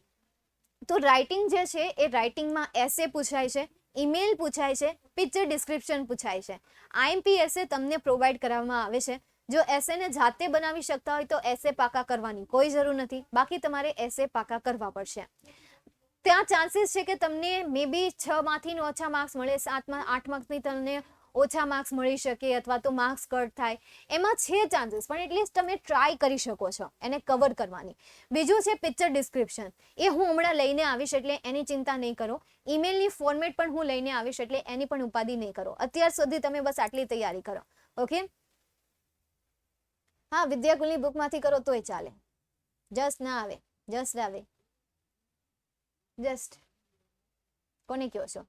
તો રાઇટિંગ જે છે એ રાઇટિંગમાં એસે પૂછાય છે, ઈમેલ પૂછાય છે, પિક્ચર ડિસ્ક્રિપ્શન પૂછાય છે. આઈએમપી એસે તમને પ્રોવાઈડ કરવામાં આવે છે. જો એસેને જાતે બનાવી શકતા હોય તો એસે પાકા કરવાની કોઈ જરૂર નથી, બાકી તમારે એસે પાકા કરવા પડશે. ત્યાં ચાન્સીસ છે કે તમને મે બી 6 માંથી ઓછા માર્ક્સ મળે, 8 માર્ક્સની તમને ઓછા માર્ક્સ મળી શકે, અથવા તો માર્ક્સ કટ થાય, એમાં છે ચાન્સીસ. પણ એટલીસ્ટ તમે ટ્રાય કરી શકો છો એને કવર કરવાની. બીજું છે પિક્ચર ડિસ્ક્રિપ્શન. એ હું હમણાં લઈને આવીશ એટલે એની ચિંતા નહીં કરો. ઈમેલની ફોર્મેટ પણ હું લઈને આવીશ એટલે એની પણ ઉપાધિ નહીં કરો. અત્યાર સુધી તમે બસ આટલી તૈયારી કરો. ઓકે, હા, વિદ્યાકુલની બુકમાંથી કરો તોય ચાલે. જસ્ટ ના આવે, જસ્ટ આવે, જસ્ટ કોને કહો છો?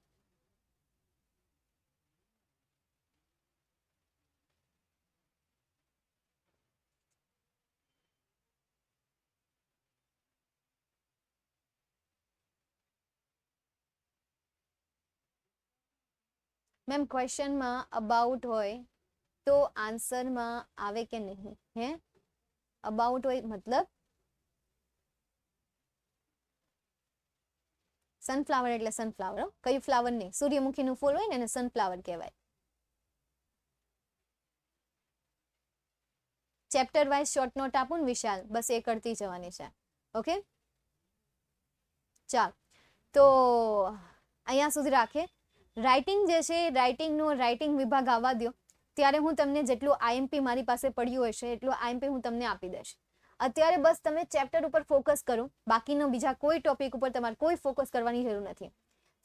મેમ ક્વેશ્ચનમાં અબાઉટ હોય તો આન્સરમાં આવે કે નહીં? હે, અબાઉટ હોય મતલબ સનફ્લાવર એટલે સનફ્લાવર, કયું ફ્લાવર નહીં, સૂર્યમુખીનું ફૂલ હોય ને એને સનફ્લાવર કહેવાય. ચેપ્ટર વાઇઝ શોર્ટ નોટ આપું ને વિશાલ, બસ એ કરતી જવાની છે. ઓકે, ચાલ તો અહીંયા સુધી રાખીએ. રાઇટિંગ જે છે, રાઇટિંગનો રાઇટિંગ વિભાગ આવવા દો, ત્યારે હું તમને જેટલું આઈએમપી મારી પાસે પડ્યું હશે એટલું આઈએમપી હું તમને આપી દઈશ. અત્યારે બસ તમે ચેપ્ટર ઉપર ફોકસ કરો, બાકીનો બીજા કોઈ ટોપિક ઉપર તમારે કોઈ ફોકસ કરવાની જરૂર નથી.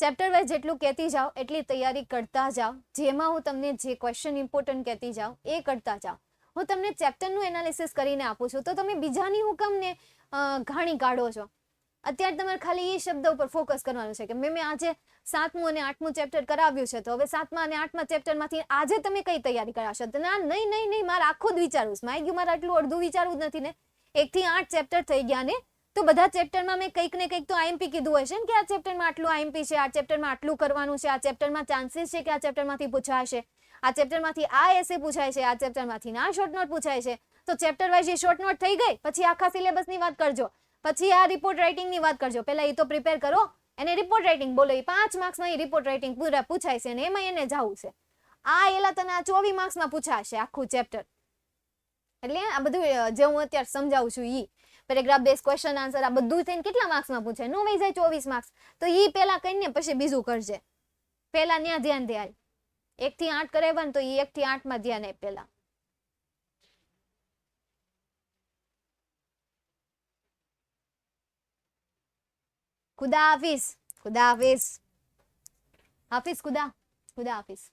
ચેપ્ટર વાઇઝ જેટલું કહેતી જાઓ એટલી તૈયારી કરતા જાઓ. જેમાં હું તમને જે ક્વેશ્ચન ઇમ્પોર્ટન્ટ કહેતી જાઉં એ કરતા જાઓ. હું તમને ચેપ્ટરનું એનાલિસિસ કરીને આપું છું તો તમે બીજાની હુકમને ઘાણી કાઢો છો. અત્યારે તમારે ખાલી એ શબ્દ ઉપર ફોકસ કરવાનું છે કે મેં આજે 7મું અને 8મું ચેપ્ટર કરાવ્યું છે, તો હવે 7મા અને 8મા ચેપ્ટરમાંથી આજે તમે કઈ તૈયારી કરાવશો? ના, નહીં નહીં નહીં, મારે આખું જ વિચારવું છે. મારી ગયું, મારે આટલું અડધું વિચારવું જ નથી ને. 1 થી 8 ચેપ્ટર થઈ ગયા ને તો બધા ચેપ્ટરમાં મેં કંઈક ને કંઈક તો આઈએમપી કીધું હશે ને કે આ ચેપ્ટરમાં આટલું આઈએમપી છે, આ ચેપ્ટરમાં આટલું કરવાનું છે, આ ચેપ્ટરમાં ચાન્સીસ છે કે આ ચેપ્ટરમાંથી પૂછાશે, આ ચેપ્ટરમાંથી આ એસે પૂછાય છે, આ ચેપ્ટરમાંથી આ શોર્ટ નોટ પૂછાય છે. તો ચેપ્ટર વાઇઝ એ શોર્ટ નોટ થઈ ગઈ, પછી આખા સિલેબસની વાત કરજો, પછી આ રિપોર્ટ રાઇટિંગની વાત કરજો. પહેલા એ તો પ્રિપેર કરો અને રિપોર્ટ રાઇટિંગ બોલો, એ 5 માર્ક્સમાં એ રિપોર્ટ રાઇટિંગ પૂરા પૂછાય છે અને એમાં એને જવું છે. આ એલા તને આ 24 માર્ક્સમાં પૂછાશે આખું ચેપ્ટર. એટલે આ બધું જે હું અત્યારે સમજાવું છું ઈ પેરેગ્રાફ બેઝ ક્વેશ્ચન આન્સર આ બધું થઈને કેટલા માર્ક્સમાં પૂછાય? નો વહી જાય 24 માર્ક્સ. તો ઈ પહેલા કહીને પછી બીજું કરજે. પહેલા ન્યા ધ્યાન દે. 1 થી 8 કરાવવાનું તો ઈ 1 થી 8 માં ધ્યાન આપ પહેલા. ખુદા હાફિઝ. ખુદા હાફિઝ. હાફિઝ ખુદા. ખુદા હાફિઝ.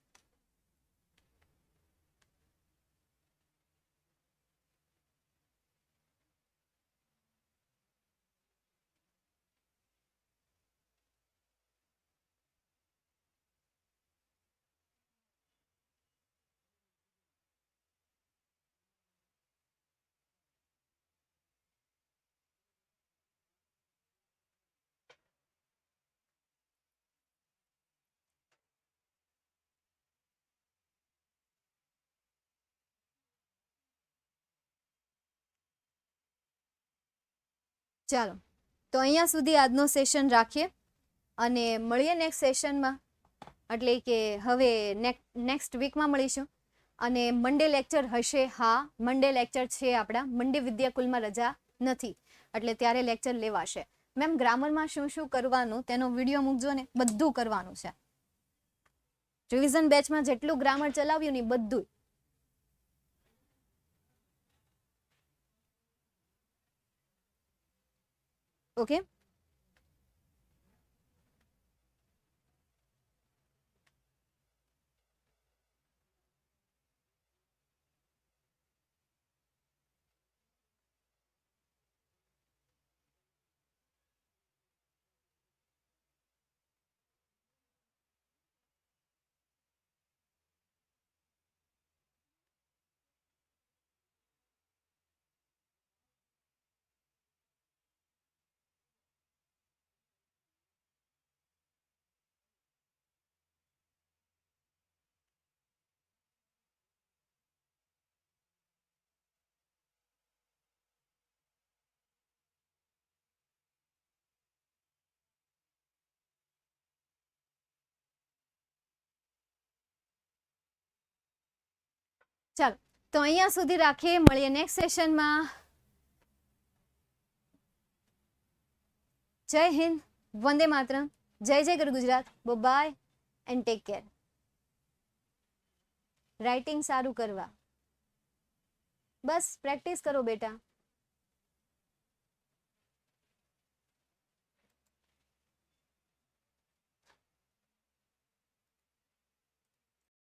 ચાલો તો અહીંયા સુધી આજનો સેશન રાખીએ અને મળીએ નેક્સ્ટ સેશનમાં, એટલે કે હવે નેક્સ્ટ વીકમાં મળીશું. અને મંડે લેક્ચર હશે? હા, મંડે લેક્ચર છે આપણા. મંડે વિદ્યાકુલમાં રજા નથી એટલે ત્યારે લેક્ચર લેવાશે. મેમ ગ્રામરમાં શું શું કરવાનું તેનો વિડીયો મૂકજો ને, બધું કરવાનું છે. રિવિઝન બેચમાં જેટલું ગ્રામર ચલાવ્યું ને બધું. ઓકે. ચાલો તો અહીંયા સુધી રાખીએ, મળીએ નેક્સ્ટ સેશનમાં. જય હિન્દ, વંદે Mataram, Jai Jai Garvi Gujarat. Bye and take care. Writing સારું કરવા, બસ પ્રેક્ટિસ કરો બેટા.